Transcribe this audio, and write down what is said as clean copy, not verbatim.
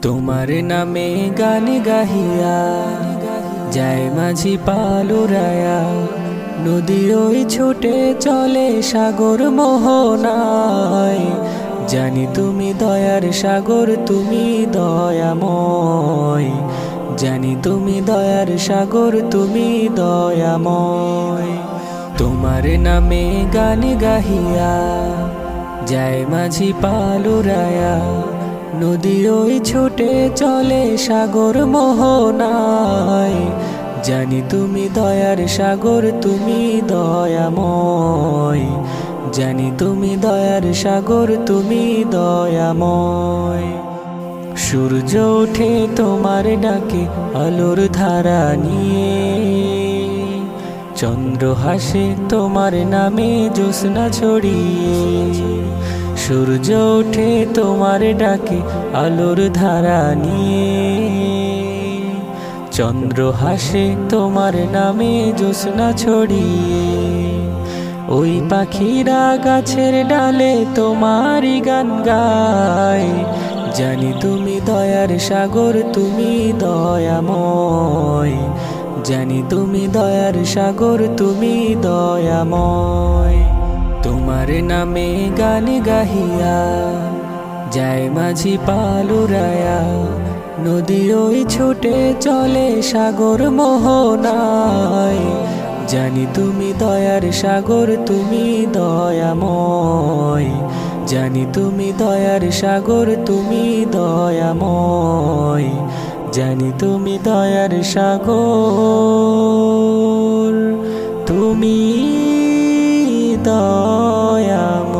তোমার নামে গান গাহিয়া যায় মাঝি পালুরায়া, নদী ওই ছুটে চলে সাগর মোহনায়। জানি তুমি দয়ার সাগর, তুমি দয়াময়। জানি তুমি দয়ার সাগর, তুমি দয়াময়। তোমার নামে গান গাহিয়া যায় মাঝি পালুরায়া, নদী ওই ছুটে চলে সাগর মোহনায়। জানি তুমি দয়ার সাগর, তুমি দয়াময়। জানি তুমি দয়ার সাগর, তুমি দয়াময়। সূর্য ওঠে তোমার ডাকে আলোর ধারা নিয়ে, চন্দ্র হাসে তোমার নামে জ্যোৎস্না ছড়িয়ে। সূর্য ওঠে তোমার ডাকে আলোর ধারা নিয়ে, চন্দ্র হাসে তোমার নামে জ্যোৎস্না ছড়িয়ে। ওই পাখিরা গাছের ডালে তোমারই গান গায়। জানি তুমি দয়ার সাগর, তুমি দয়াময়। জানি তুমি দয়ার সাগর, তুমি দয়াময়। তোমার নামে গান গাহিয়া যায় মাঝি পালুরায়া, নদী ওই ছুটে চলে সাগর মোহনায়। জানি তুমি দয়ার সাগর, তুমি দয়াময়। জানি তুমি দয়ার সাগর, তুমি দয়াময়। জানি তুমি দয়ার সাগর, তুমি দয়াময়।